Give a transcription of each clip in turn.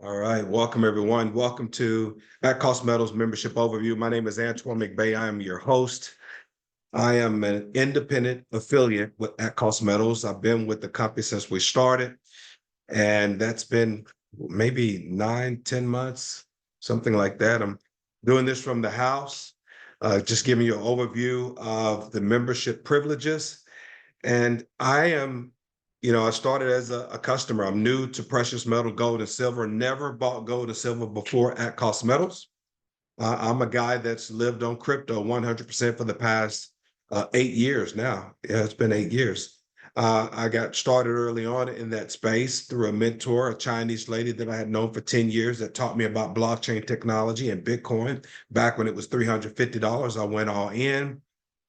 All right, welcome everyone. Welcome to At Cost Metals Membership Overview. My name is Antoine McBay. I am your host. I am an independent affiliate with At Cost Metals. I've been with the company since we started, and that's been maybe 9, 10 months, something like that. I'm doing this from the house, just giving you an overview of the membership privileges. And I started as a customer. I'm new to precious metal, gold and silver, never bought gold and silver before at Cost Metals. I'm a guy that's lived on crypto 100% for the past 8 years now. Yeah, it's been 8 years. I got started early on in that space through a mentor, a Chinese lady that I had known for 10 years that taught me about blockchain technology and Bitcoin. Back when it was $350, I went all in.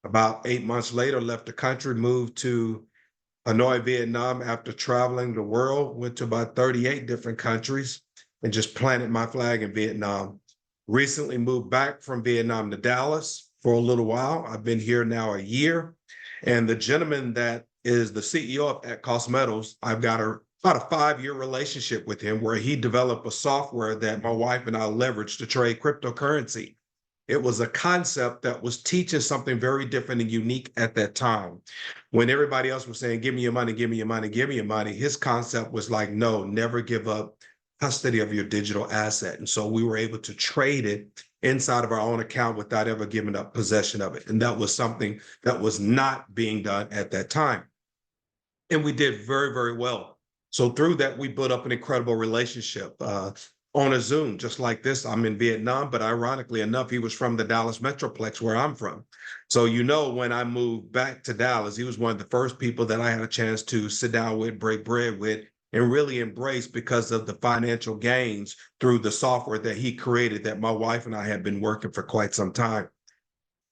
About 8 months later, left the country, moved to Hanoi, Vietnam, after traveling the world, went to about 38 different countries and just planted my flag in Vietnam. Recently moved back from Vietnam to Dallas for a little while. I've been here now a year. And the gentleman that is the CEO of At Cost Metals, I've got about a 5-year relationship with him where he developed a software that my wife and I leveraged to trade cryptocurrency. It was a concept that was teaching something very different and unique at that time. When everybody else was saying, give me your money, give me your money, give me your money, his concept was like, no, never give up custody of your digital asset. And so we were able to trade it inside of our own account without ever giving up possession of it. And that was something that was not being done at that time. And we did very, very well. So through that, we built up an incredible relationship. On a Zoom, just like this. I'm in Vietnam, but ironically enough, he was from the Dallas Metroplex where I'm from. So, when I moved back to Dallas, he was one of the first people that I had a chance to sit down with, break bread with, and really embrace because of the financial gains through the software that he created that my wife and I had been working for quite some time.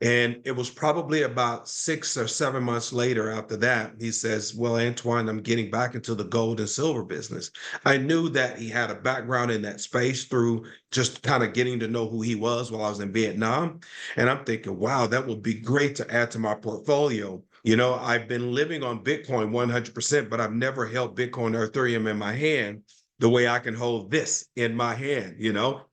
And it was probably about 6 or 7 months later after that, he says, well, Antoine, I'm getting back into the gold and silver business. I knew that he had a background in that space through just kind of getting to know who he was while I was in Vietnam. And I'm thinking, wow, that would be great to add to my portfolio. I've been living on Bitcoin 100%, but I've never held Bitcoin or Ethereum in my hand the way I can hold this in my hand.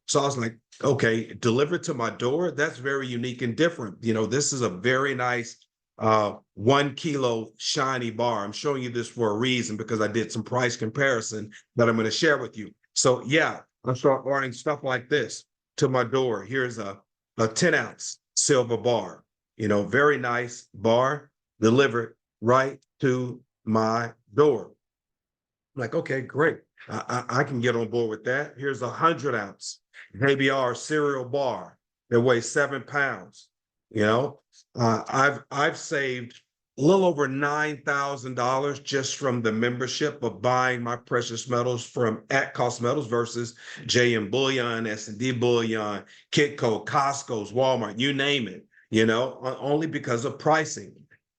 So I was like, okay, delivered to my door. That's very unique and different. This is a very nice 1 kilo shiny bar. I'm showing you this for a reason because I did some price comparison that I'm going to share with you. So yeah, I start ordering stuff like this to my door. Here's a 10-ounce silver bar, very nice bar delivered right to my door. I'm like, okay, great. I can get on board with that. Here's 100-ounce ABR cereal bar that weighs 7 pounds. I've saved a little over $9,000 just from the membership of buying my precious metals from At Cost Metals versus JM Bullion, S&D Bullion, Kitco, Costco's, Walmart, you name it. Only because of pricing.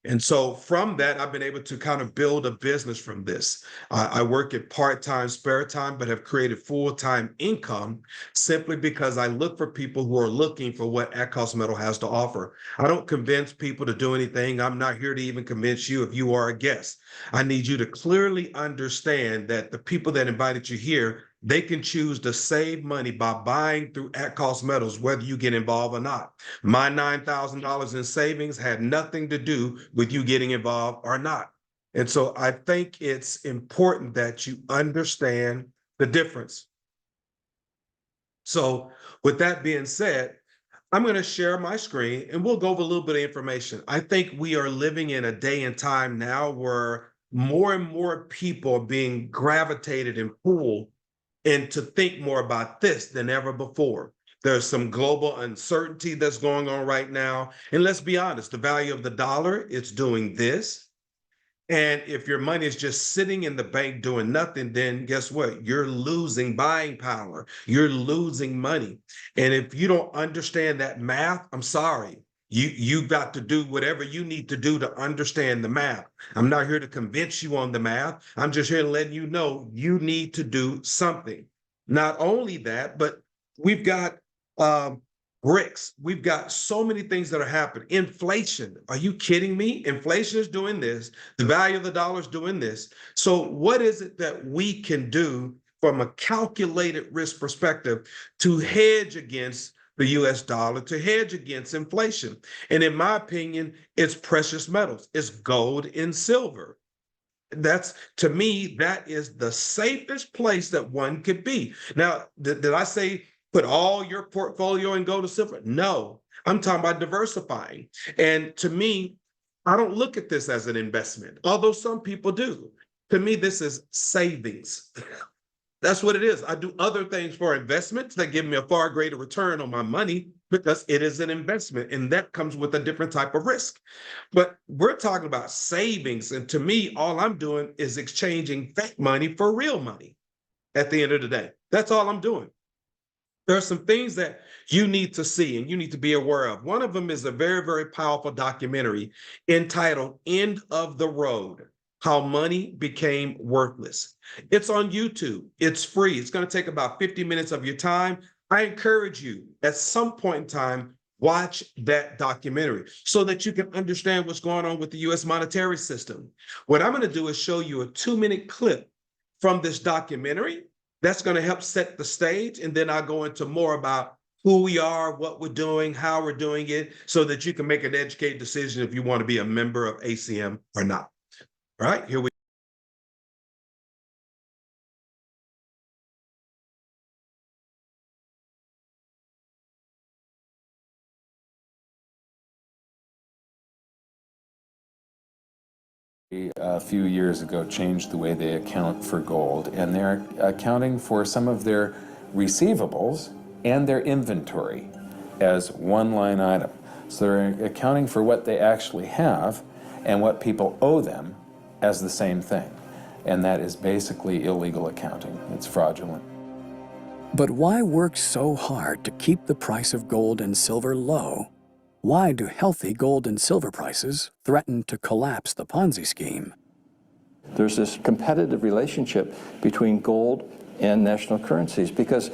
And so from that, I've been able to kind of build a business from this. I work at part-time, spare time, but have created full-time income simply because I look for people who are looking for what At Cost Metal has to offer. I don't convince people to do anything. I'm not here to even convince you if you are a guest. I need you to clearly understand that the people that invited you here, they can choose to save money by buying through At Cost Metals, whether you get involved or not. My $9,000 in savings had nothing to do with you getting involved or not. And so I think it's important that you understand the difference. So with that being said, I'm going to share my screen and we'll go over a little bit of information. I think we are living in a day and time now where more and more people are being gravitated and pulled and to think more about this than ever before. There's some global uncertainty that's going on right now. And let's be honest, the value of the dollar, it's doing this. And if your money is just sitting in the bank doing nothing, then guess what? You're losing buying power. You're losing money. And if you don't understand that math, I'm sorry. You got to do whatever you need to do to understand the math. I'm not here to convince you on the math. I'm just here to let you know you need to do something. Not only that, but we've got bricks. We've got so many things that are happening. Inflation. Are you kidding me? Inflation is doing this. The value of the dollar is doing this. So what is it that we can do from a calculated risk perspective to hedge against the US dollar, to hedge against inflation. And in my opinion, it's precious metals, it's gold and silver. That's, to me, that is the safest place that one could be. Now, did I say put all your portfolio in gold and silver? No, I'm talking about diversifying. And to me, I don't look at this as an investment, although some people do. To me, this is savings. That's what it is. I do other things for investments that give me a far greater return on my money because it is an investment, and that comes with a different type of risk. But we're talking about savings, and to me, all I'm doing is exchanging fake money for real money at the end of the day. That's all I'm doing. There are some things that you need to see and you need to be aware of. One of them is a very, very powerful documentary entitled End of the Road: How Money Became Worthless. It's on YouTube. It's free. It's going to take about 50 minutes of your time. I encourage you at some point in time, watch that documentary so that you can understand what's going on with the US monetary system. What I'm going to do is show you a 2-minute clip from this documentary that's going to help set the stage. And then I'll go into more about who we are, what we're doing, how we're doing it, so that you can make an educated decision if you want to be a member of ACM or not. All right, here we A few years ago changed the way they account for gold, and they're accounting for some of their receivables and their inventory as one line item. So they're accounting for what they actually have and what people owe them as the same thing. And that is basically illegal accounting. It's fraudulent. But why work so hard to keep the price of gold and silver low? Why do healthy gold and silver prices threaten to collapse the Ponzi scheme? There's this competitive relationship between gold and national currencies because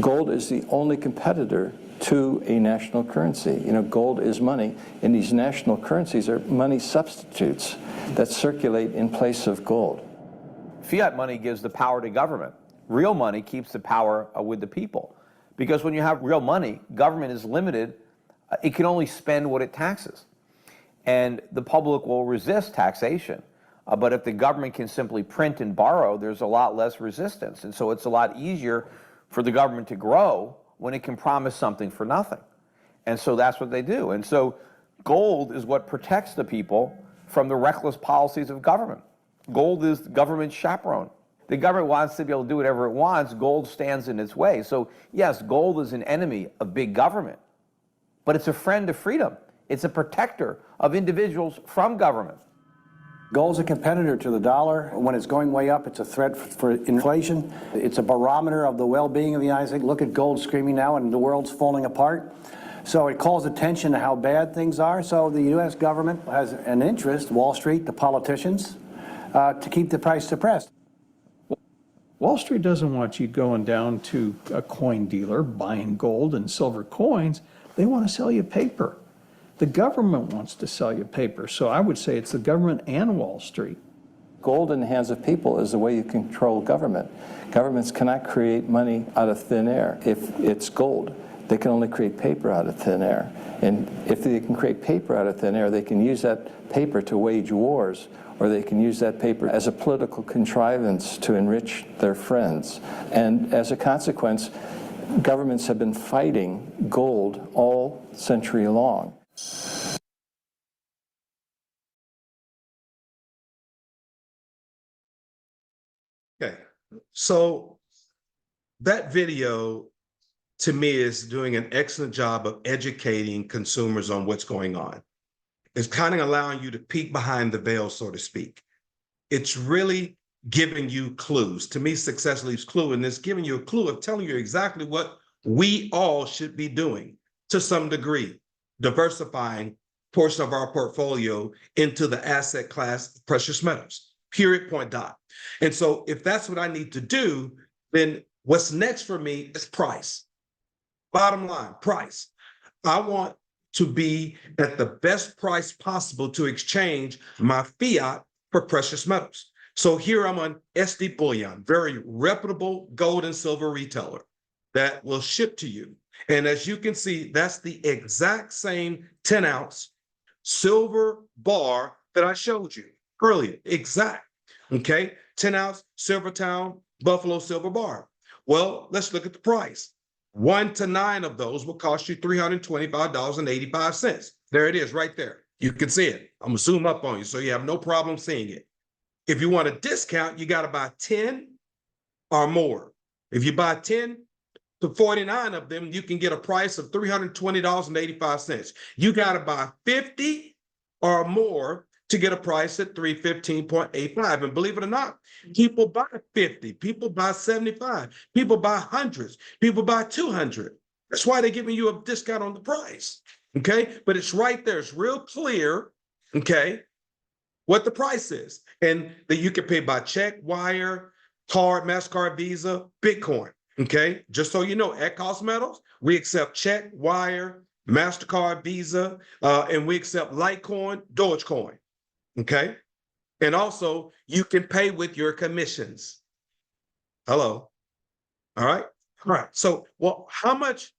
gold is the only competitor to a national currency. You know, gold is money, and these national currencies are money substitutes that circulate in place of gold. Fiat money gives the power to government. Real money keeps the power with the people. Because when you have real money, government is limited. It can only spend what it taxes. And the public will resist taxation. But if the government can simply print and borrow, there's a lot less resistance. And so it's a lot easier for the government to grow when it can promise something for nothing. And so that's what they do. And so gold is what protects the people from the reckless policies of government. Gold is the government's chaperone. The government wants to be able to do whatever it wants. Gold stands in its way. So yes, gold is an enemy of big government, but it's a friend of freedom. It's a protector of individuals from government. Gold's a competitor to the dollar. When it's going way up, it's a threat for inflation. It's a barometer of the well-being of the United States. Look at gold screaming now and the world's falling apart. So it calls attention to how bad things are. So the U.S. government has an interest, Wall Street, the politicians, to keep the price suppressed. Wall Street doesn't want you going down to a coin dealer buying gold and silver coins. They want to sell you paper. The government wants to sell you paper. So I would say it's the government and Wall Street. Gold in the hands of people is the way you control government. Governments cannot create money out of thin air. If it's gold, they can only create paper out of thin air. And if they can create paper out of thin air, they can use that paper to wage wars, or they can use that paper as a political contrivance to enrich their friends. And as a consequence, governments have been fighting gold all century long. Okay, so that video to me is doing an excellent job of educating consumers on what's going on. It's kind of allowing you to peek behind the veil, so to speak. It's really giving you clues. To me, success leaves clue, and it's giving you a clue of telling you exactly what we all should be doing to some degree, diversifying portion of our portfolio into the asset class precious metals, period, point, dot. And so if that's what I need to do, then what's next for me is price. Bottom line, price. I want to be at the best price possible to exchange my fiat for precious metals. So here I'm on SD Bullion, very reputable gold and silver retailer that will ship to you. And as you can see, that's the exact same 10-ounce silver bar that I showed you earlier. Exact. Okay. 10-ounce Silvertown Buffalo silver bar. Well, let's look at the price. 1 to 9 of those will cost you $325.85. There it is right there. You can see it. I'm going to zoom up on you so you have no problem seeing it. If you want a discount, you got to buy 10 or more. If you buy 10 to 49 of them, you can get a price of $320.85. You got to buy 50 or more to get a price at $315.85. And believe it or not, people buy 50, people buy 75, people buy hundreds, people buy 200. That's why they're giving you a discount on the price. Okay, but it's right there. It's real clear. Okay, what the price is, and that you can pay by check, wire, card, MasterCard, Visa, Bitcoin. Okay, just so you know, at Cost Metals, we accept check, wire, MasterCard, Visa, and we accept Litecoin, Dogecoin. Okay, and also you can pay with your commissions. Hello. All right. All right. So, well, how much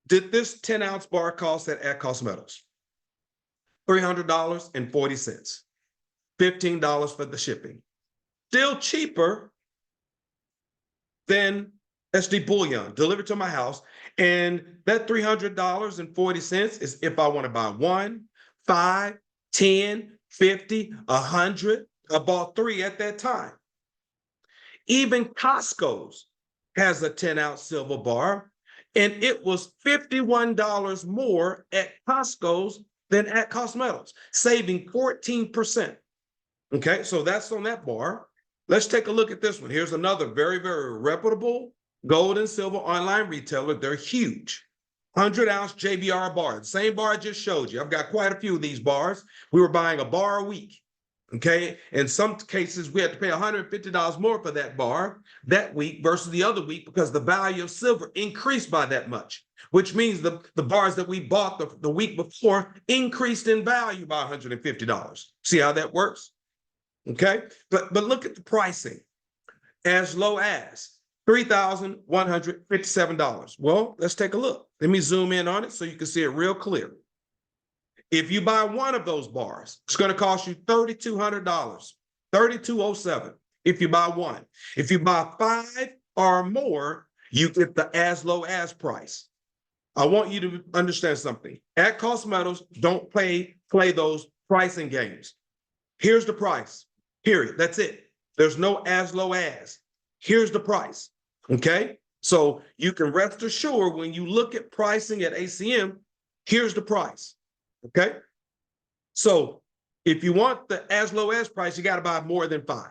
did this 10-ounce bar cost at Cost Metals? $300.40. $15 for the shipping. Still cheaper than SD Bullion delivered to my house. And that $300.40 is if I want to buy 1, 5, 10, 50, 100. I bought 3 at that time. Even Costco's has a 10-ounce silver bar, and it was $51 more at Costco's than at Cost Metals, saving 14%. Okay, so that's on that bar. Let's take a look at this one. Here's another very, very reputable gold and silver online retailer. They're huge. 100-ounce JBR bar, the same bar I just showed you. I've got quite a few of these bars. We were buying a bar a week. Okay, in some cases, we had to pay $150 more for that bar that week versus the other week because the value of silver increased by that much, which means the bars that we bought the week before increased in value by $150. See how that works? Okay, but look at the pricing, as low as $3,157. Well, let's take a look. Let me zoom in on it so you can see it real clear. If you buy one of those bars, it's going to cost you $3,200, $3,207 if you buy one. If you buy 5 or more, you get the as low as price. I want you to understand something. At Cost Metals, don't play those pricing games. Here's the price, period. That's it. There's no as low as. Here's the price, okay? So you can rest assured when you look at pricing at ACM, here's the price. Okay, so if you want the as low as price, you got to buy more than 5,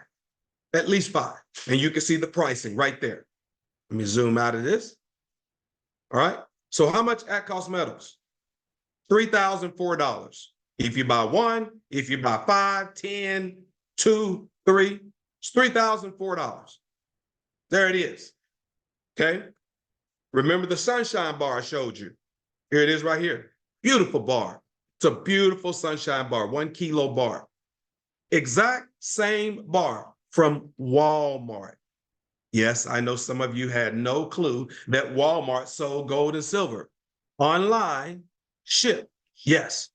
at least 5. And you can see the pricing right there. Let me zoom out of this. All right, so how much at Cost Metals? $3,004. If you buy 1, if you buy 5, 10, 2, 3, it's $3,004. There it is. Okay, remember the sunshine bar I showed you? Here it is right here. Beautiful bar. It's a beautiful sunshine bar, 1 kilo bar. Exact same bar from Walmart. Yes, I know some of you had no clue that Walmart sold gold and silver. Online, shipped, yes.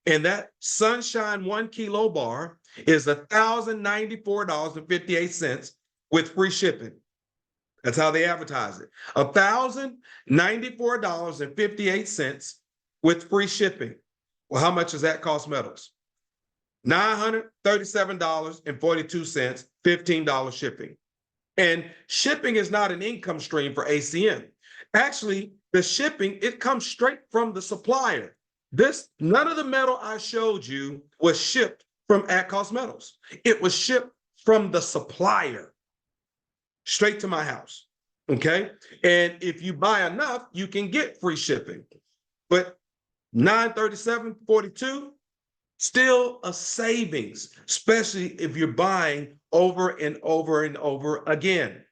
And that sunshine 1 kilo bar is $1,094.58 with free shipping. That's how they advertise it. $1,094.58 with free shipping. Well, how much is that Cost Metals? $937.42, $15 shipping. And shipping is not an income stream for ACM. Actually, the shipping, it comes straight from the supplier. None of the metal I showed you was shipped from at Cost Metals. It was shipped from the supplier straight to my house. Okay. And if you buy enough, you can get free shipping. But $937.42, still a savings, especially if you're buying over and over and over again.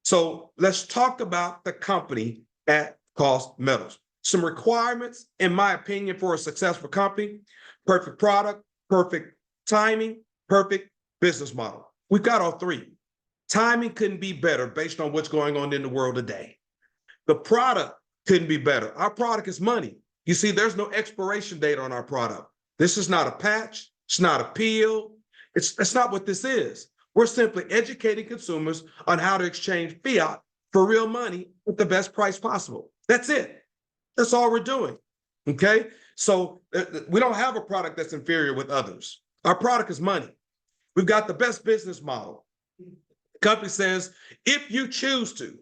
So let's talk about the company at Cost Metals. Some requirements, in my opinion, for a successful company: perfect product, perfect timing, perfect business model. We've got all three. Timing couldn't be better based on what's going on in the world today. The product couldn't be better. Our product is money. You see, there's no expiration date on our product. This is not a patch. It's not a pill. It's not what this is. We're simply educating consumers on how to exchange fiat for real money at the best price possible. That's it. That's all we're doing. Okay? So we don't have a product that's inferior with others. Our product is money. We've got the best business model. The company says, if you choose to,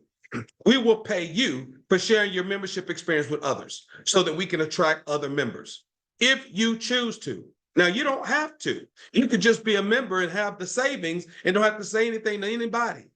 we will pay you for sharing your membership experience with others so that we can attract other members. If you choose to. Now, you don't have to. You could just be a member and have the savings and don't have to say anything to anybody.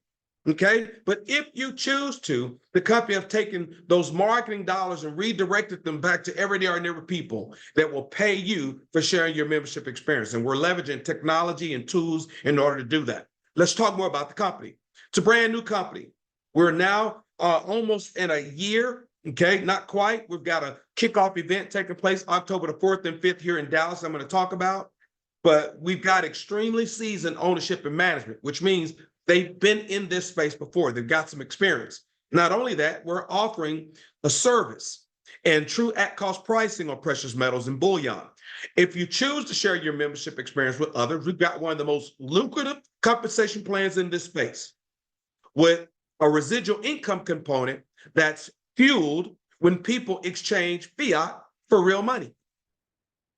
Okay? But if you choose to, the company have taken those marketing dollars and redirected them back to everyday ordinary people that will pay you for sharing your membership experience. And we're leveraging technology and tools in order to do that. Let's talk more about the company. It's a brand new company. We're now almost in a year. Okay, not quite. We've got a kickoff event taking place October the 4th and 5th here in Dallas I'm going to talk about. But we've got extremely seasoned ownership and management, which means they've been in this space before. They've got some experience. Not only that, we're offering a service and true at-cost pricing on precious metals and bullion. If you choose to share your membership experience with others, we've got one of the most lucrative compensation plans in this space with a residual income component that's fueled when people exchange fiat for real money.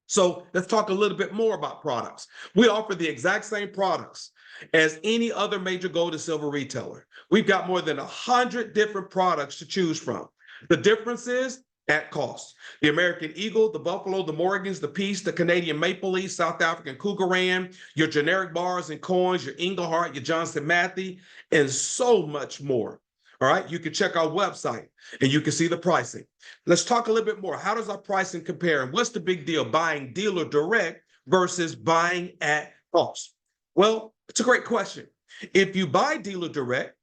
So let's talk a little bit more about products. We offer the exact same products as any other major gold and silver retailer. We've got more than 100 different products to choose from. The difference is at cost. The American Eagle, the Buffalo, the Morgans, the Peace, the Canadian Maple Leaf, South African Cougaran, your generic bars and coins, your Engelhart, your Johnson Matthey, and so much more. All right, you can check our website and you can see the pricing. Let's talk a little bit more. How does our pricing compare? And what's the big deal buying dealer direct versus buying at cost? Well, it's a great question. If you buy dealer direct,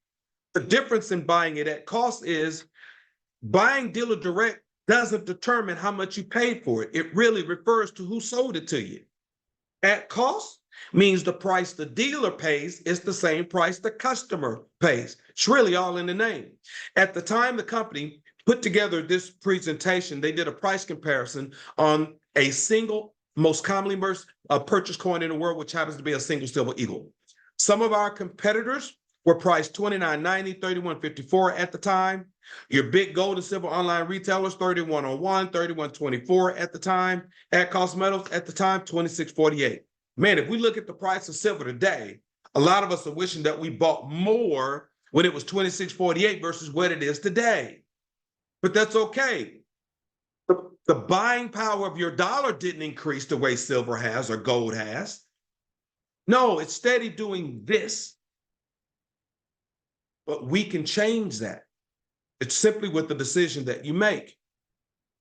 the difference in buying it at cost is buying dealer direct doesn't determine how much you paid for it. It really refers to who sold it to you. At cost means the price the dealer pays is the same price the customer pays. It's really all in the name. At the time the company put together this presentation, they did a price comparison on a single, most commonly purchased coin in the world, which happens to be a single silver eagle. Some of our competitors were priced $29.90, $31.54 at the time. Your big gold and silver online retailers, $31.01, $31.24 at the time. At cost metals at the time, $26.48. Man, if we look at the price of silver today, a lot of us are wishing that we bought more when it was $26.48 versus what it is today. But that's okay. The buying power of your dollar didn't increase the way silver has or gold has. No, it's steady doing this. But we can change that. It's simply with the decision that you make.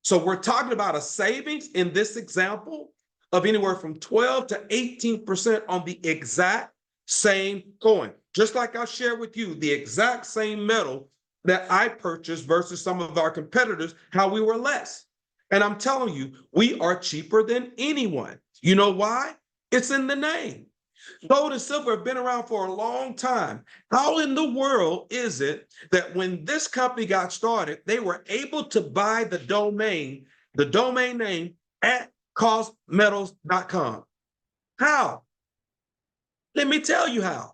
So we're talking about a savings in this example of anywhere from 12 to 18% on the exact same coin. Just like I shared with you, the exact same metal that I purchased versus some of our competitors, how we were less. And I'm telling you, we are cheaper than anyone. You know why? It's in the name. Gold and silver have been around for a long time. How in the world is it that when this company got started, they were able to buy the domain name at costmetals.com? How? Let me tell you how.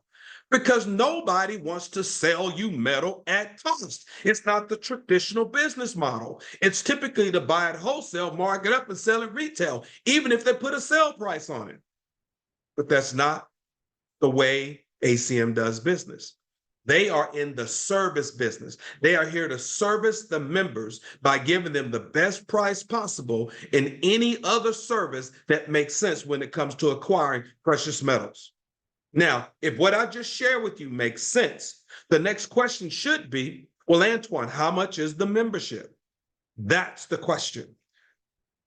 Because nobody wants to sell you metal at cost. It's not the traditional business model. It's typically to buy it wholesale, mark it up, and sell it retail, even if they put a sale price on it. But that's not the way ACM does business. They are in the service business. They are here to service the members by giving them the best price possible in any other service that makes sense when it comes to acquiring precious metals. Now, if what I just shared with you makes sense, the next question should be, well, Antoine, how much is the membership? That's the question.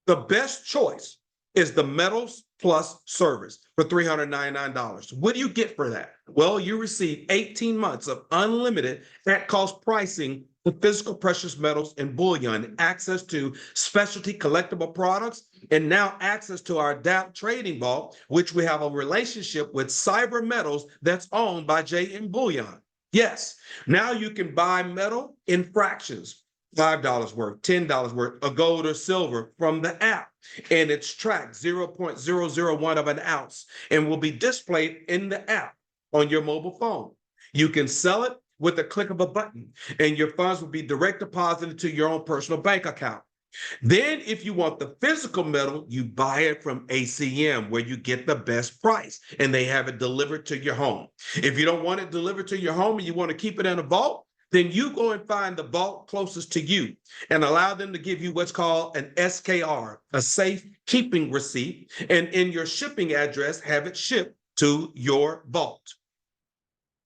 The best choice is the metals plus service for $399. What do you get for that? Well, you receive 18 months of unlimited at cost pricing the physical precious metals and bullion, access to specialty collectible products, and now access to our DAP trading vault, which we have a relationship with Cyber Metals that's owned by JM Bullion. Yes, now you can buy metal in fractions, $5 worth, $10 worth of gold or silver from the app, and it's tracked 0.001 of an ounce and will be displayed in the app on your mobile phone. You can sell it with a click of a button, and your funds will be direct deposited to your own personal bank account. Then, if you want the physical metal, you buy it from ACM, where you get the best price, and they have it delivered to your home. If you don't want it delivered to your home and you want to keep it in a vault, then you go and find the vault closest to you and allow them to give you what's called an SKR, a safe keeping receipt, and in your shipping address, have it shipped to your vault.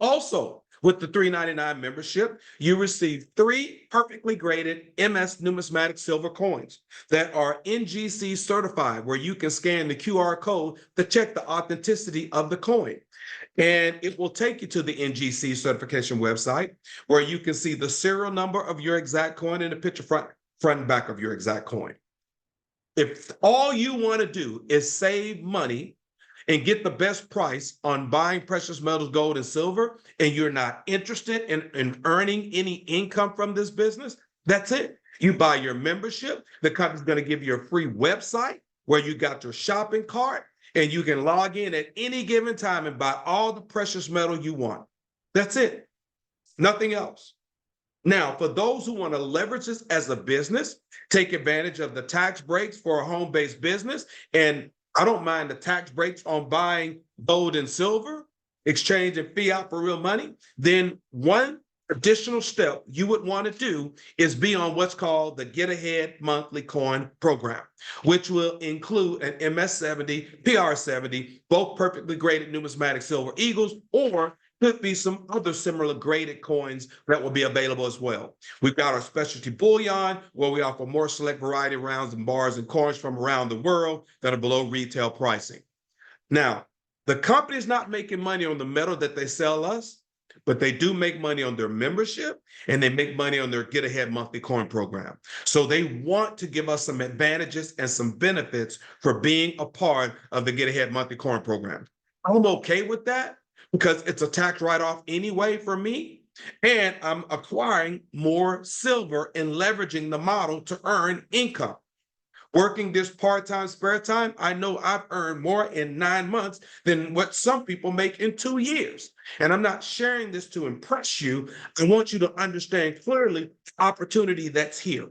Also, with the $3.99 membership, you receive 3 perfectly graded MS numismatic silver coins that are NGC certified, where you can scan the QR code to check the authenticity of the coin. And it will take you to the NGC certification website, where you can see the serial number of your exact coin and the picture front and back of your exact coin. If all you want to do is save money and get the best price on buying precious metals, gold, and silver, and you're not interested in earning any income from this business, that's it. You buy your membership. The company's going to give you a free website where you got your shopping cart, and you can log in at any given time and buy all the precious metal you want. That's it. Nothing else. Now, for those who want to leverage this as a business, take advantage of the tax breaks for a home-based business, and I don't mind the tax breaks on buying gold and silver, exchanging fiat for real money, then one additional step you would want to do is be on what's called the Get Ahead Monthly Coin Program, which will include an MS70, PR70, both perfectly graded numismatic silver eagles, or could be some other similar graded coins that will be available as well. We've got our specialty bullion, where we offer more select variety rounds and bars and coins from around the world that are below retail pricing. Now, the company is not making money on the metal that they sell us, but they do make money on their membership, and they make money on their Get Ahead Monthly Coin Program. So they want to give us some advantages and some benefits for being a part of the Get Ahead Monthly Coin Program. I'm okay with that, because it's a tax write-off anyway for me, and I'm acquiring more silver and leveraging the model to earn income. Working this part-time, spare time, I know I've earned more in 9 months than what some people make in 2 years. And I'm not sharing this to impress you. I want you to understand clearly the opportunity that's here.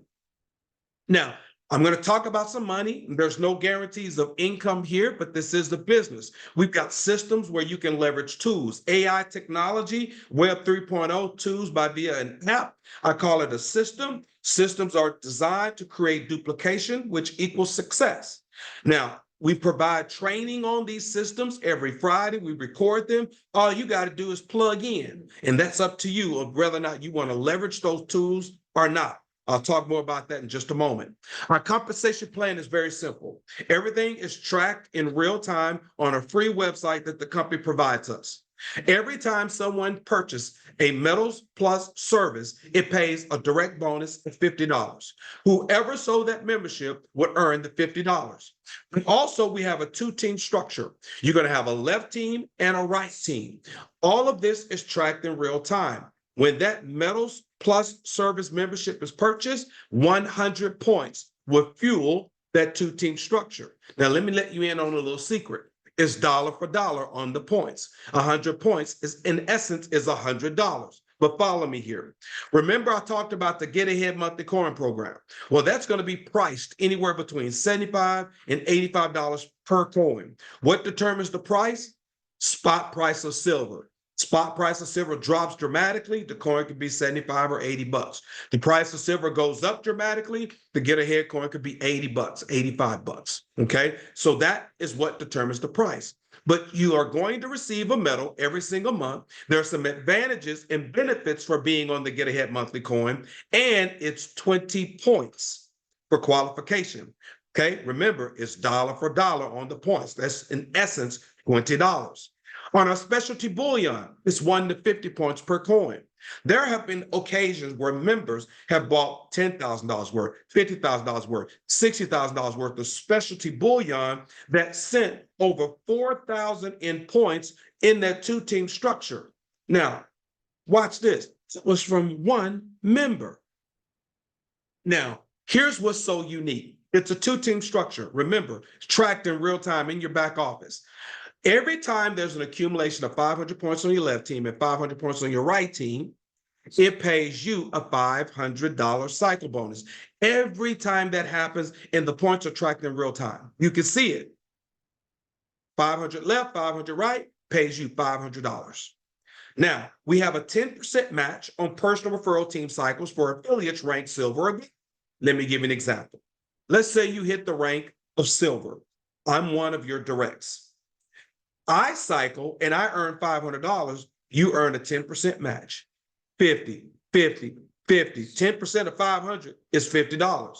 Now, I'm going to talk about some money. There's no guarantees of income here, but this is the business. We've got systems where you can leverage tools, AI technology, Web 3.0 tools via an app. I call it a system. Systems are designed to create duplication, which equals success. Now, we provide training on these systems every Friday. We record them. All you got to do is plug in, and that's up to you of whether or not you want to leverage those tools or not. I'll talk more about that in just a moment. Our compensation plan is very simple. Everything is tracked in real time on a free website that the company provides us. Every time someone purchases a Metals Plus service, it pays a direct bonus of $50. Whoever sold that membership would earn the $50. And also, we have a 2-team structure. You're going to have a left team and a right team. All of this is tracked in real time. When that Metals Plus service membership is purchased, 100 points will fuel that 2-team structure. Now, let me let you in on a little secret. It's dollar for dollar on the points. 100 points is, in essence, is $100. But follow me here. Remember, I talked about the Get Ahead Monthly Coin Program. Well, that's going to be priced anywhere between $75 and $85 per coin. What determines the price? Spot price of silver. Spot price of silver drops dramatically, the coin could be 75 or 80 bucks. The price of silver goes up dramatically, the Get Ahead coin could be 80 bucks, 85 bucks. Okay, so that is what determines the price. But you are going to receive a medal every single month. There are some advantages and benefits for being on the Get Ahead Monthly Coin, and it's 20 points for qualification. Okay, remember, it's dollar for dollar on the points. That's in essence $20. On our specialty bullion, it's 1 to 50 points per coin. There have been occasions where members have bought $10,000 worth, $50,000 worth, $60,000 worth of specialty bullion that sent over 4,000 in points in that two-team structure. Now, watch this. It was from one member. Now, here's what's so unique. It's a two-team structure. Remember, it's tracked in real time in your back office. Every time there's an accumulation of 500 points on your left team and 500 points on your right team, it pays you a $500 cycle bonus. Every time that happens, and the points are tracked in real time. You can see it. 500 left, 500 right, pays you $500. Now, we have a 10% match on personal referral team cycles for affiliates ranked silver or gold. Let me give you an example. Let's say you hit the rank of silver. I'm one of your directs. I cycle and I earn $500. You earn a 10% match. 50, 50, 50. 10% of 500 is $50.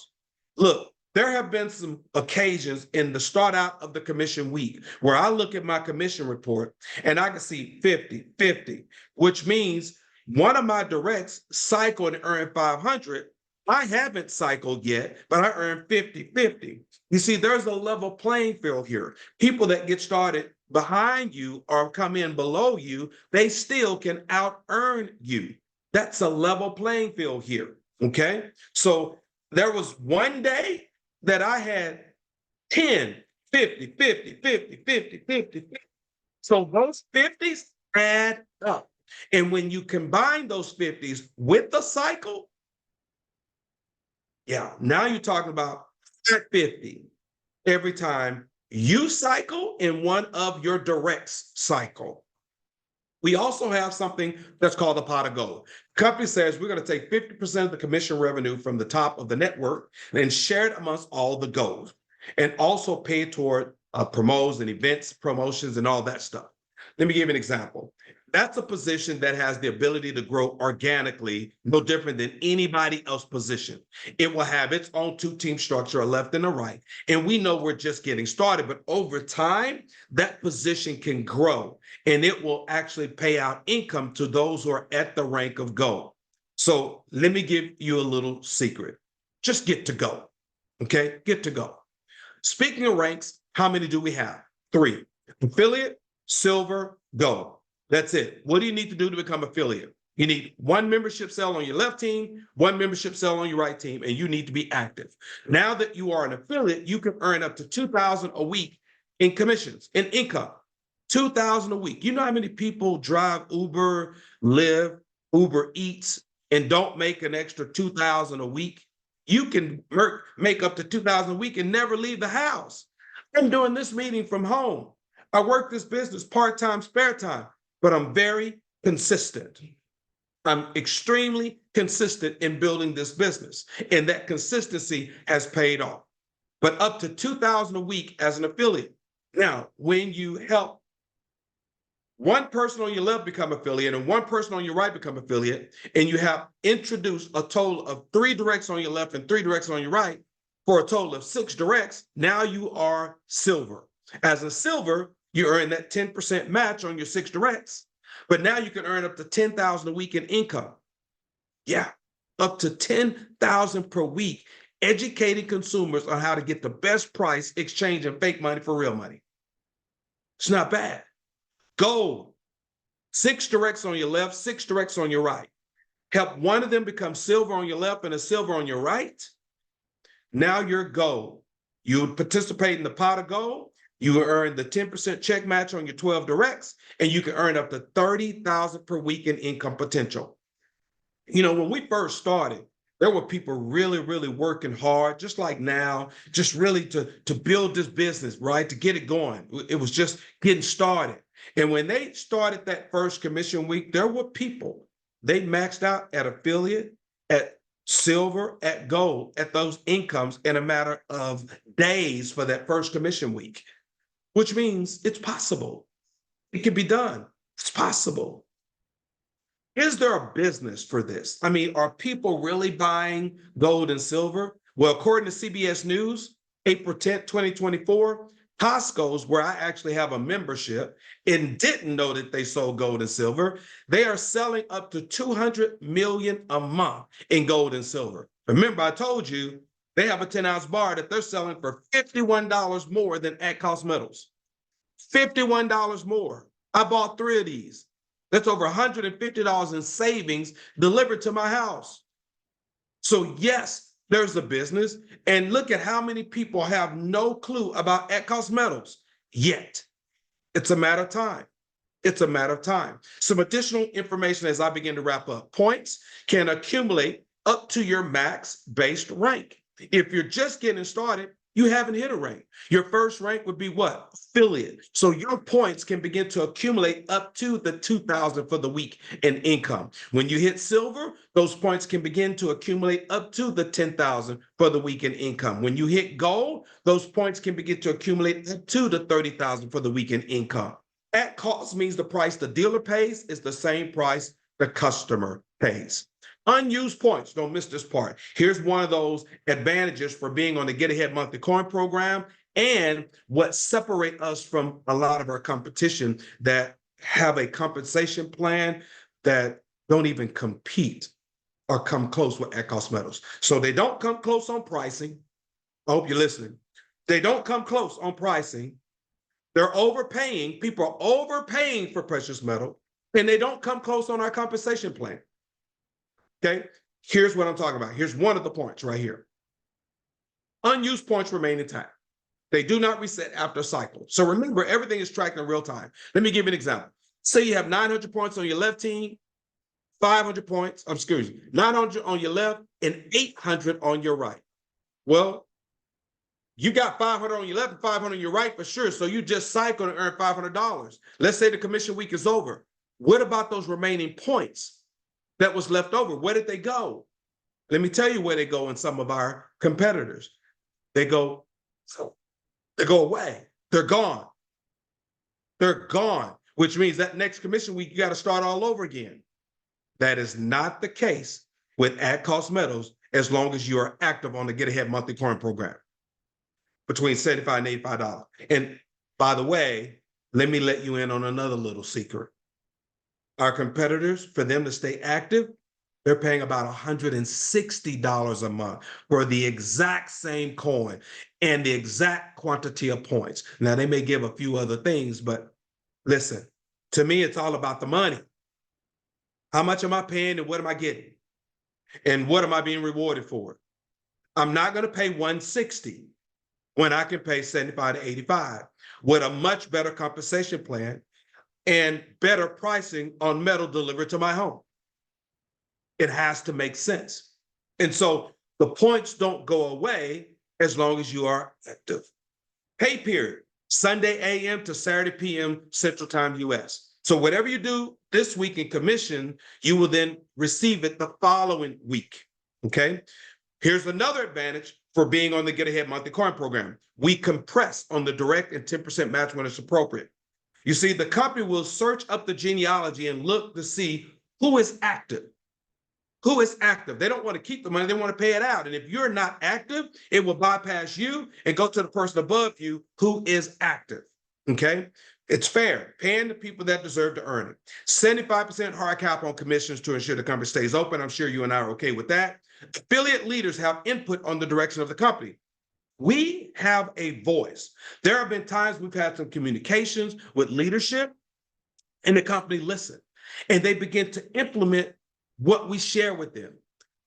Look, there have been some occasions in the start out of the commission week where I look at my commission report and I can see 50, 50, which means one of my directs cycled and earned 500. I haven't cycled yet, but I earned 50, 50. You see, there's a level playing field here. People that get started behind you or come in below you, they still can out earn you. That's a level playing field here, okay? So there was one day that I had 10, 50, 50, 50, 50, 50, 50. So those 50s add up. And when you combine those 50s with the cycle, yeah, now you're talking about 50 every time you cycle and one of your directs cycle. We also have something that's called a pot of gold. The company says we're going to take 50% of the commission revenue from the top of the network and share it amongst all the gold, and also pay toward promos and events, promotions, and all that stuff. Let me give you an example. That's a position that has the ability to grow organically, no different than anybody else's position. It will have its own two-team structure, a left and a right. And we know we're just getting started, but over time, that position can grow and it will actually pay out income to those who are at the rank of gold. So let me give you a little secret. Just get to go, okay? Get to go. Speaking of ranks, how many do we have? 3. Affiliate, silver, gold. That's it. What do you need to do to become affiliate? You need 1 membership cell on your left team, 1 membership cell on your right team, and you need to be active. Now that you are an affiliate, you can earn up to $2,000 a week in commissions, in income. $2,000 a week. You know how many people drive Uber, Lyft, Uber Eats, and don't make an extra $2,000 a week? You can make up to $2,000 a week and never leave the house. I'm doing this meeting from home. I work this business part-time, spare time, but I'm very consistent. I'm extremely consistent in building this business, and that consistency has paid off. But up to $2,000 a week as an affiliate. Now, when you help 1 person on your left become affiliate and 1 person on your right become affiliate, and you have introduced a total of 3 directs on your left and 3 directs on your right for a total of 6 directs, now you are silver. As a silver, you earn that 10% match on your 6 directs, but now you can earn up to $10,000 a week in income. Yeah, up to $10,000 per week, educating consumers on how to get the best price exchanging fake money for real money. It's not bad. Gold, 6 directs on your left, 6 directs on your right. Help one of them become silver on your left and a silver on your right. Now you're gold. You participate in the pot of gold. You earn the 10% check match on your 12 directs, and you can earn up to $30,000 per week in income potential. You know, when we first started, there were people really, really working hard, just like now, just really to build this business, right? To get it going. It was just getting started. And when they started that first commission week, there were people, they maxed out at affiliate, at silver, at gold, at those incomes in a matter of days for that first commission week, which means it's possible. It can be done. It's possible. Is there a business for this? I mean, are people really buying gold and silver? Well, according to CBS News, April 10th, 2024, Costco's, where I actually have a membership and didn't know that they sold gold and silver, they are selling up to 200 million a month in gold and silver. Remember, I told you they have a 10-ounce bar that they're selling for $51 more than at cost metals. $51 more. I bought 3 of these. That's over $150 in savings delivered to my house. So yes, there's a business. And look at how many people have no clue about at cost metals yet. It's a matter of time. It's a matter of time. Some additional information as I begin to wrap up. Points can accumulate up to your max based rank. If you're just getting started, you haven't hit a rank. Your first rank would be what? Affiliate. So your points can begin to accumulate up to the 2,000 for the week in income. When you hit silver, those points can begin to accumulate up to the 10,000 for the week in income. When you hit gold, those points can begin to accumulate up to the 30,000 for the week in income. At cost means the price the dealer pays is the same price the customer pays. Unused points, don't miss this part. Here's one of those advantages for being on the Get Ahead Monthly Coin program and what separate us from a lot of our competition that have a compensation plan that don't even compete or come close with at cost metals. So they don't come close on pricing. I hope you're listening. They don't come close on pricing. They're overpaying. People are overpaying for precious metal, and they don't come close on our compensation plan. Okay, here's what I'm talking about. Here's one of the points right here. Unused points remain intact. They do not reset after a cycle. So remember, everything is tracked in real time. Let me give you an example. Say you have 900 points on your left team, 500 points, 900 on your left and 800 on your right. Well, you got 500 on your left and 500 on your right for sure. So you just cycled and earned $500. Let's say the commission week is over. What about those remaining points that was left over? Where did they go? Let me tell you where they go in some of our competitors. They go away. They're gone. They're gone, which means that next commission week, you got to start all over again. That is not the case with at cost metals as long as you are active on the Get Ahead Monthly Coin program between $75 and $85. And by the way, let me let you in on another little secret. Our competitors, for them to stay active, they're paying about $160 a month for the exact same coin and the exact quantity of points. Now, they may give a few other things, but listen, to me, it's all about the money. How much am I paying and what am I getting? And what am I being rewarded for? I'm not going to pay $160 when I can pay $75 to $85 with a much better compensation plan and better pricing on metal delivered to my home. It has to make sense. And so the points don't go away as long as you are active. Pay period, Sunday a.m. to Saturday p.m. Central Time U.S. So whatever you do this week in commission, you will then receive it the following week, okay? Here's another advantage for being on the Get Ahead Monthly Coin program. We compress on the direct and 10% match when it's appropriate. You see, the company will search up the genealogy and look to see who is active. Who is active? They don't want to keep the money. They want to pay it out. And if you're not active, it will bypass you and go to the person above you who is active, okay? It's fair, paying the people that deserve to earn it. 75% hard cap on commissions to ensure the company stays open. I'm sure you and I are okay with that. Affiliate leaders have input on the direction of the company. We have a voice. There have been times we've had some communications with leadership and the company listened and they begin to implement what we share with them.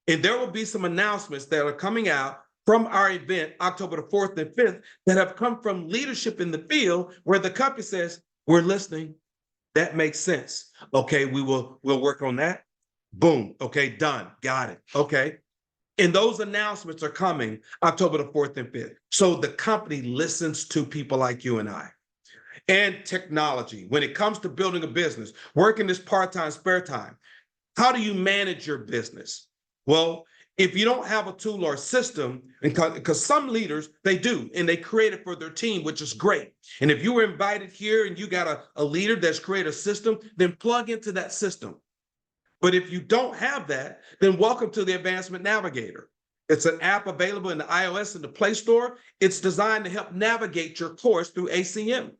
And there will be some announcements that are coming out from our event, October the 4th and 5th, that have come from leadership in the field where the company says, we're listening. That makes sense. Okay, we'll work on that. Boom. Okay, done. Got it. Okay. And those announcements are coming October the 4th and 5th. So the company listens to people like you and I. And technology, when it comes to building a business, working this part-time, spare time, how do you manage your business? Well, if you don't have a tool or a system, because some leaders, they do, and they create it for their team, which is great. And if you were invited here and you got a leader that's created a system, then plug into that system. But if you don't have that, then welcome to the Advancement Navigator. It's an app available in the iOS and the Play Store. It's designed to help navigate your course through ACM.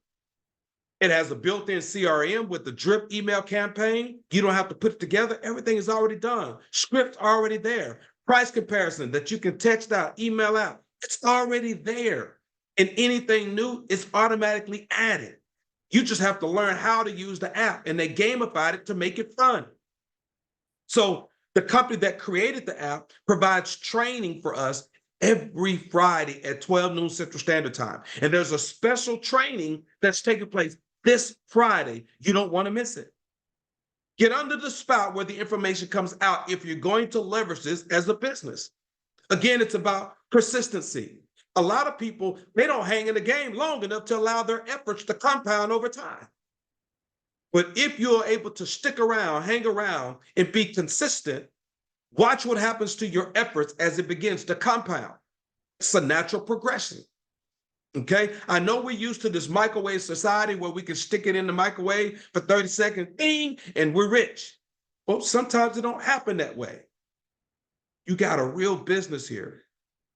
It has a built-in CRM with the drip email campaign. You don't have to put it together. Everything is already done. Scripts already there. Price comparison that you can text out, email out. It's already there. And anything new is automatically added. You just have to learn how to use the app, and they gamified it to make it fun. So the company that created the app provides training for us every Friday at 12 noon Central Standard Time. And there's a special training that's taking place this Friday. You don't want to miss it. Get under the spout where the information comes out if you're going to leverage this as a business. Again, it's about persistency. A lot of people, they don't hang in the game long enough to allow their efforts to compound over time. But if you're able to stick around, hang around, and be consistent, watch what happens to your efforts as it begins to compound. It's a natural progression. Okay, I know we're used to this microwave society where we can stick it in the microwave for 30 seconds, ding, and we're rich. Well, sometimes it don't happen that way. You got a real business here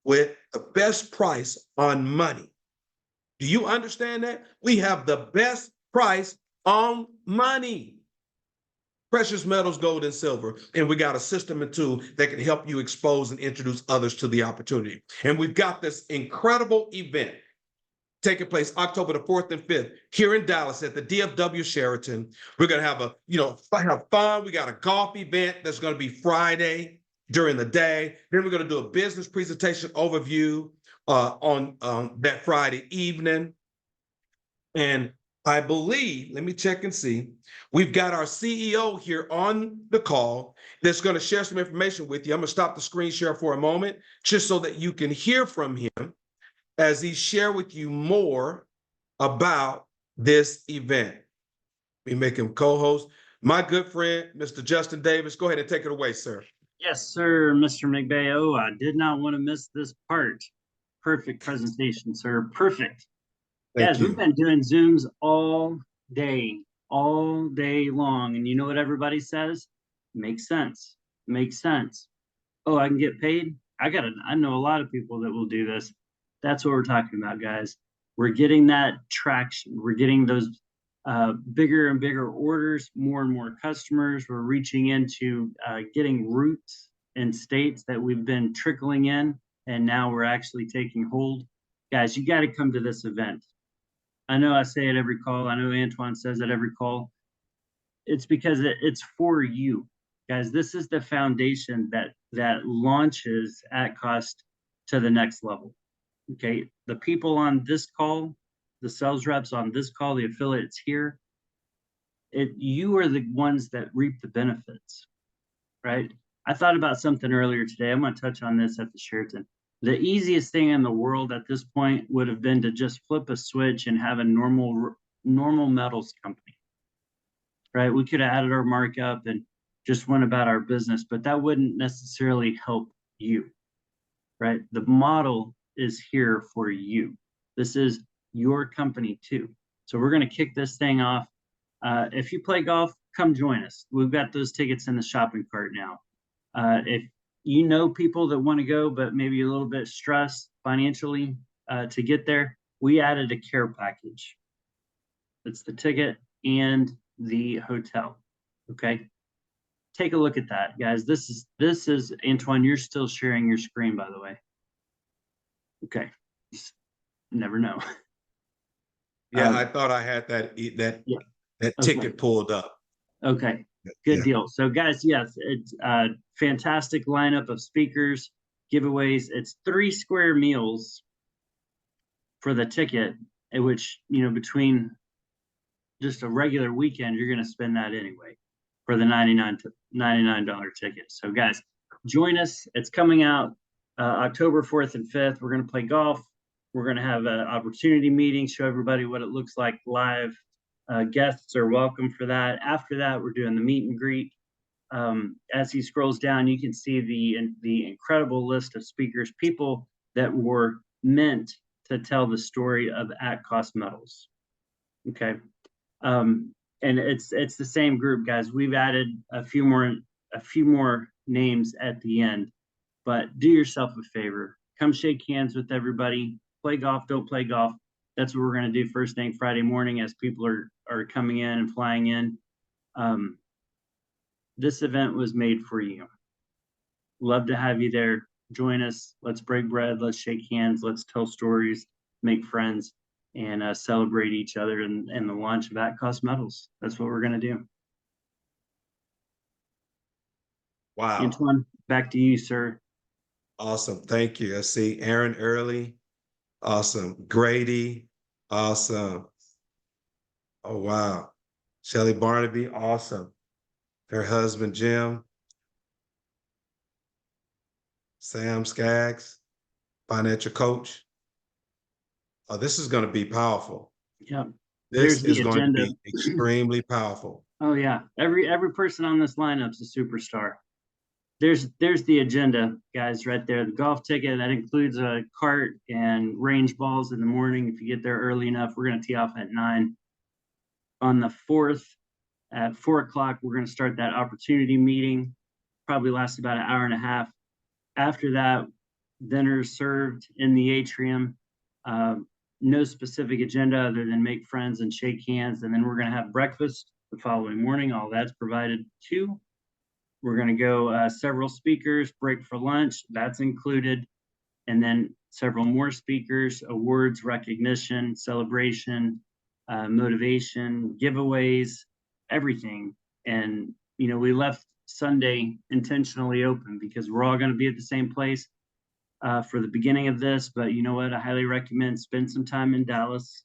with the best price on money. Do you understand that? We have the best price on money. Precious metals, gold, and silver. And we got a system and tool that can help you expose and introduce others to the opportunity. And we've got this incredible event taking place October the 4th and 5th here in Dallas at the DFW Sheraton. We're going to have have fun. We got a golf event that's going to be Friday during the day. Then we're going to do a business presentation overview on that Friday evening. And I believe, let me check and see, we've got our CEO here on the call that's going to share some information with you. I'm going to stop the screen share for a moment just so that you can hear from him as he share with you more about this event. We make him co-host. My good friend, Mr. Justin Davis, go ahead and take it away, sir. Yes, sir, Mr. McBay. Oh, I did not want to miss this part. Perfect presentation, sir. Perfect. Thank Guys, you. we've been doing Zooms all day long. And you know what everybody says? Makes sense. Makes sense. Oh, I can get paid? I know a lot of people that will do this. That's what we're talking about, guys. We're getting that traction. We're getting those bigger and bigger orders, more and more customers. We're reaching into getting roots in states that we've been trickling in, and now we're actually taking hold. Guys, you got to come to this event. I know I say it every call. I know Antoine says it every call. It's because it's for you. Guys, this is the foundation that launches At Cost to the next level. Okay, the people on this call, the sales reps on this call, the affiliates here, you are the ones that reap the benefits, right? I thought about something earlier today. I'm going to touch on this at the Sheraton. The easiest thing in the world at this point would have been to just flip a switch and have a normal metals company, right? We could have added our markup and just went about our business, but that wouldn't necessarily help you, right? The model is here for you. This is your company too. So we're going to kick this thing off. If you play golf, come join us. We've got those tickets in the shopping cart now. If you know people that want to go, but maybe a little bit stressed financially to get there, we added a care package. It's the ticket and the hotel. Okay. Take a look at that, guys. This is Antoine. You're still sharing your screen, by the way. Okay. Just never know. Yeah, I thought I had that ticket pulled up. Okay, good deal. So guys, yes, it's a fantastic lineup of speakers, giveaways. It's 3 square meals for the ticket, in which, you know, between just a regular weekend, you're going to spend that anyway for the $99 ticket. So guys, join us. It's coming out October 4th and 5th. We're going to play golf. We're going to have an opportunity meeting, show everybody what it looks like live. Guests are welcome for that. After that, we're doing the meet and greet. As he scrolls down, you can see the incredible list of speakers, people that were meant to tell the story of At Cost Metals. Okay, and it's the same group, guys. We've added a few more names at the end, but do yourself a favor. Come shake hands with everybody. Play golf, don't play golf. That's what we're going to do first thing Friday morning as people are coming in and flying in. This event was made for you. Love to have you there. Join us. Let's break bread. Let's shake hands. Let's tell stories, make friends, and celebrate each other in the launch of At Cost Metals. That's what we're going to do. Wow. Antoine, back to you, sir. Awesome. Thank you. I see Aaron Early. Awesome. Grady. Awesome. Oh, wow. Shelly Barnaby. Awesome. Her husband, Jim. Sam Skaggs, financial coach. Oh, this is going to be powerful. Yep. This There's is the going to agenda. be extremely powerful. Oh yeah. Every person on this lineup's a superstar. There's the agenda, guys, right there. The golf ticket, that includes a cart and range balls in the morning. If you get there early enough, we're going to tee off at 9. On the 4th at 4 o'clock, we're going to start that opportunity meeting. Probably lasts about an hour and a half. After that, dinner served in the atrium. No specific agenda other than make friends and shake hands. And then we're going to have breakfast the following morning. All that's provided too. We're going to go several speakers, break for lunch. That's included. And then several more speakers, awards, recognition, celebration, motivation, giveaways, everything. And, you know, we left Sunday intentionally open because we're all going to be at the same place for the beginning of this. But you know what? I highly recommend spend some time in Dallas,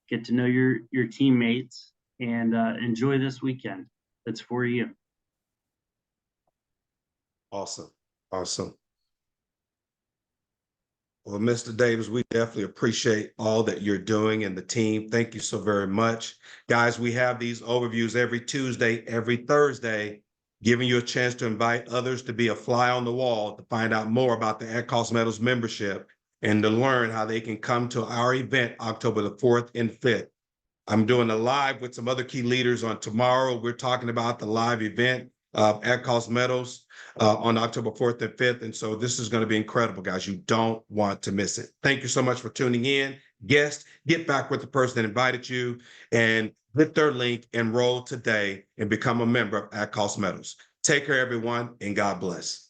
get to know your teammates, and enjoy this weekend. That's for you. Awesome. Awesome. Well, Mr. Davis, we definitely appreciate all that you're doing and the team. Thank you so very much. Guys, we have these overviews every Tuesday, every Thursday, giving you a chance to invite others to be a fly on the wall to find out more about the At Cost Metals membership and to learn how they can come to our event October the 4th and 5th. I'm doing a live with some other key leaders on tomorrow. We're talking about the live event At Cost Metals on October 4th and 5th. And so this is going to be incredible, guys. You don't want to miss it. Thank you so much for tuning in. Guest, get back with the person that invited you and hit their link, enroll today, and become a member of At Cost Metals. Take care, everyone, and God bless.